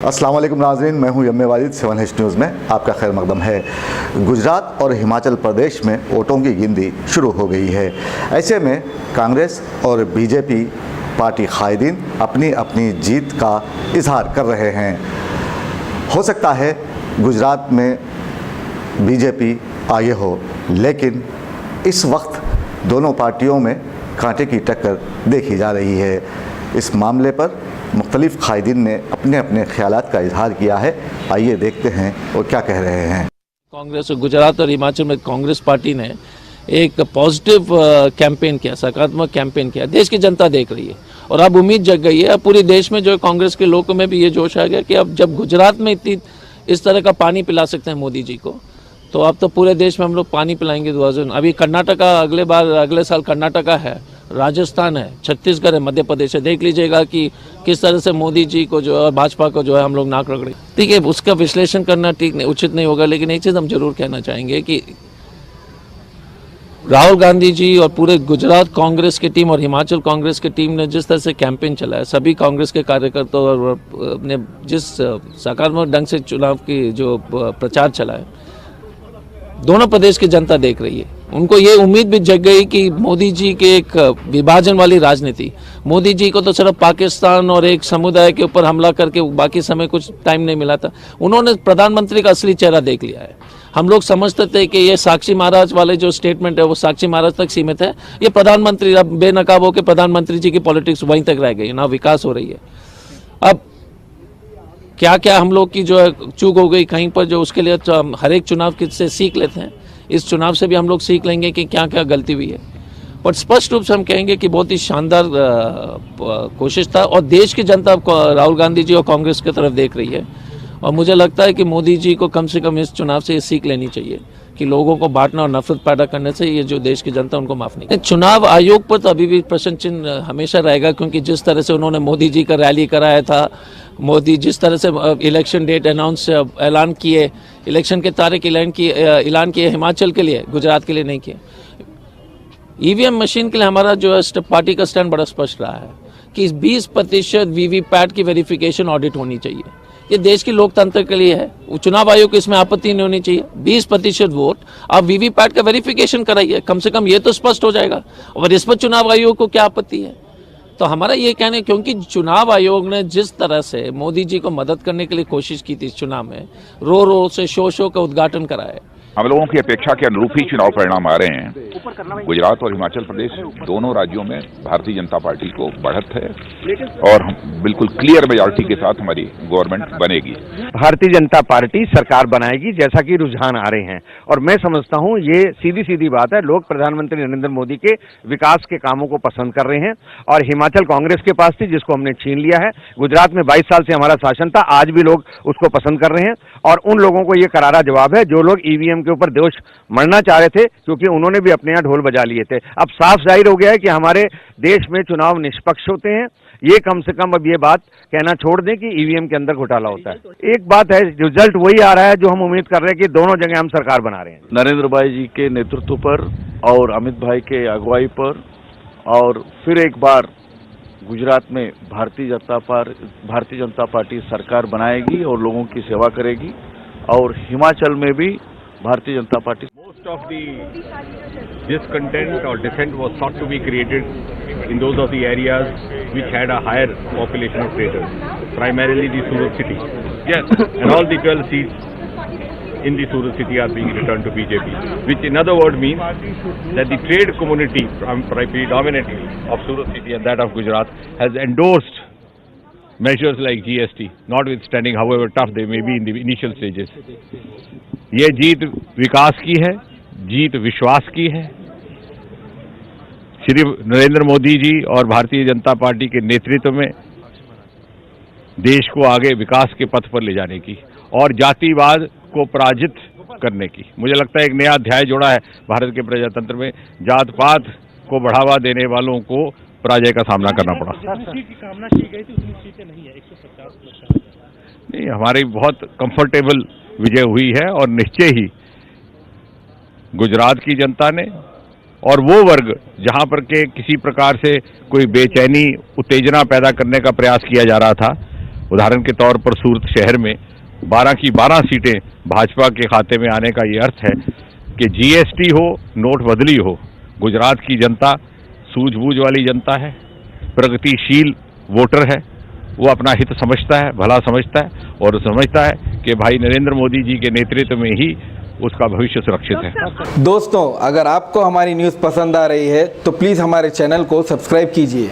अस्सलाम वालेकुम नाज़रीन, मैं हूं यम्मे वाजिद। 7H न्यूज़ में आपका खैर मकदम है। गुजरात और हिमाचल प्रदेश में वोटों की गिनती शुरू हो गई है। ऐसे में कांग्रेस और बीजेपी पार्टी कायदीन अपनी अपनी जीत का इजहार कर रहे हैं। हो सकता है गुजरात में बीजेपी आगे हो, लेकिन इस वक्त दोनों पार्टियों में कांटे की टक्कर देखी जा रही है। इस मामले पर मुख्तलिफ कायदीन ने अपने अपने ख्यालात का इजहार किया है। आइए देखते हैं वो क्या कह रहे हैं। कांग्रेस गुजरात और हिमाचल में कांग्रेस पार्टी ने एक पॉजिटिव कैंपेन किया, सकारात्मक कैंपेन किया। देश की जनता देख रही है और अब उम्मीद जग गई है। अब पूरे देश में जो कांग्रेस के लोगों में भी ये जोश आ गया कि अब जब गुजरात में इतनी इस तरह का पानी पिला सकते हैं मोदी जी को, तो अब तो पूरे देश में हम लोग पानी पिलाएंगे। 2000 अभी कर्नाटका अगले साल कर्नाटका है, राजस्थान है, छत्तीसगढ़ है, मध्य प्रदेश है। देख लीजिएगा कि किस तरह से मोदी जी को जो है और भाजपा को जो है हम लोग नाक रगड़े। ठीक है, उसका विश्लेषण करना ठीक नहीं, उचित नहीं होगा, लेकिन एक चीज़ हम जरूर कहना चाहेंगे कि राहुल गांधी जी और पूरे गुजरात कांग्रेस की टीम और हिमाचल कांग्रेस की टीम ने जिस तरह से कैंपेन चलाया, सभी कांग्रेस के कार्यकर्ताओं ने जिस सकारात्मक ढंग से चुनाव की जो प्रचार चलाया, दोनों प्रदेश की जनता देख रही है। उनको ये उम्मीद भी जग गई कि मोदी जी के एक विभाजन वाली राजनीति, मोदी जी को तो सिर्फ पाकिस्तान और एक समुदाय के ऊपर हमला करके बाकी समय कुछ टाइम नहीं मिला था। उन्होंने प्रधानमंत्री का असली चेहरा देख लिया है। हम लोग समझते थे कि ये साक्षी महाराज वाले जो स्टेटमेंट है वो साक्षी महाराज तक सीमित है। ये प्रधानमंत्री अब बेनकाब होकर प्रधानमंत्री जी की पॉलिटिक्स वहीं तक रह गई ना, विकास हो रही है। अब क्या क्या हम लोग की जो है चूक हो गई कहीं पर, जो उसके लिए तो हम हर एक चुनाव से सीख लेते हैं। इस चुनाव से भी हम लोग सीख लेंगे कि क्या क्या गलती हुई है। और स्पष्ट रूप से हम कहेंगे कि बहुत ही शानदार कोशिश था और देश की जनता राहुल गांधी जी और कांग्रेस की तरफ देख रही है। और मुझे लगता है कि मोदी जी को कम से कम इस चुनाव से ये सीख लेनी चाहिए कि लोगों को बांटना और नफरत पैदा करने से ये जो देश की जनता उनको माफ नहीं। चुनाव आयोग पर तो अभी भी प्रश्न चिन्ह हमेशा रहेगा, क्योंकि जिस तरह से उन्होंने मोदी जी का रैली कराया था, मोदी जिस तरह से इलेक्शन डेट ऐलान किए, इलेक्शन के तारीख ऐलान किए हिमाचल के लिए, गुजरात के लिए नहीं किए। ईवीएम मशीन के लिए हमारा जो है पार्टी का स्टैंड बड़ा स्पष्ट रहा है कि 20% वीवीपैट की वेरिफिकेशन ऑडिट होनी चाहिए। ये देश की लोकतंत्र के लिए है। चुनाव आयोग को इसमें आपत्ति नहीं होनी चाहिए। 20% वोट आप वीवीपैट का वेरिफिकेशन कराइए, कम से कम ये तो स्पष्ट हो जाएगा। और इस पर चुनाव आयोग को क्या आपत्ति है? तो हमारा ये कहना है, क्योंकि चुनाव आयोग ने जिस तरह से मोदी जी को मदद करने के लिए कोशिश की थी इस चुनाव में, रो से शो का उद्घाटन कराया, हम लोगों की अपेक्षा के अनुरूप ही चुनाव परिणाम आ रहे हैं। गुजरात और हिमाचल प्रदेश दोनों राज्यों में भारतीय जनता पार्टी को बढ़त है और बिल्कुल क्लियर मेजॉरिटी के साथ हमारी गवर्नमेंट बनेगी। भारतीय जनता पार्टी सरकार बनाएगी, जैसा कि रुझान आ रहे हैं। और मैं समझता हूं ये सीधी सीधी बात है। लोग प्रधानमंत्री नरेंद्र मोदी के विकास के कामों को पसंद कर रहे हैं और हिमाचल कांग्रेस के पास थी, जिसको हमने छीन लिया है। गुजरात में 22 साल से हमारा शासन था, आज भी लोग उसको पसंद कर रहे हैं। और उन लोगों को ये करारा जवाब है जो लोग ईवीएम के ऊपर दोष मरना चाह रहे थे, क्योंकि उन्होंने भी अपने यहाँ ढोल बजा लिए थे। अब साफ जाहिर हो गया है कि हमारे देश में चुनाव निष्पक्ष होते हैं। ये कम से कम अब ये बात कहना छोड़ दें कि ईवीएम के अंदर घोटाला होता है। एक बात है, रिजल्ट वही आ रहा है जो हम उम्मीद कर रहे हैं कि दोनों जगह हम सरकार बना रहे हैं। नरेंद्र भाई जी के नेतृत्व पर और अमित भाई के अगुवाई पर, और फिर एक बार गुजरात में भारतीय जनता पार्टी सरकार बनाएगी और लोगों की सेवा करेगी। और हिमाचल में भी Bharatiya Janata party. Most of the discontent or dissent was thought to be created in those of the areas which had a higher population of traders, primarily the Surat city. Yes, and all the 12 seats in the Surat city are being returned to BJP, which in other words means that the trade community predominantly of Surat city and that of Gujarat has endorsed measures like GST, notwithstanding however tough they may be in the initial stages. ये जीत विकास की है, जीत विश्वास की है। श्री नरेंद्र मोदी जी और Bharatiya Janata party के नेतृत्व में देश को आगे विकास के पथ पर ले जाने की और जातिवाद को पराजित करने की। मुझे लगता है एक नया अध्याय जोड़ा है भारत के प्रजातंत्र में। जात पात को बढ़ावा देने वालों को पराजय का सामना करना पड़ा। कामना की गई थी, उतनी सीटें नहीं है, 150 नहीं, हमारी बहुत कंफर्टेबल विजय हुई है और निश्चय ही गुजरात की जनता ने और वो वर्ग जहां पर के किसी प्रकार से कोई बेचैनी उत्तेजना पैदा करने का प्रयास किया जा रहा था, उदाहरण के तौर पर सूरत शहर में 12 की 12 सीटें भाजपा के खाते में आने का ये अर्थ है कि जीएसटी हो, नोट बदली हो, गुजरात की जनता सूझबूझ वाली जनता है, प्रगतिशील वोटर है, वो अपना हित समझता है, भला समझता है और समझता है कि भाई नरेंद्र मोदी जी के नेतृत्व में ही उसका भविष्य सुरक्षित है। दोस्तों, अगर आपको हमारी न्यूज़ पसंद आ रही है तो प्लीज़ हमारे चैनल को सब्सक्राइब कीजिए।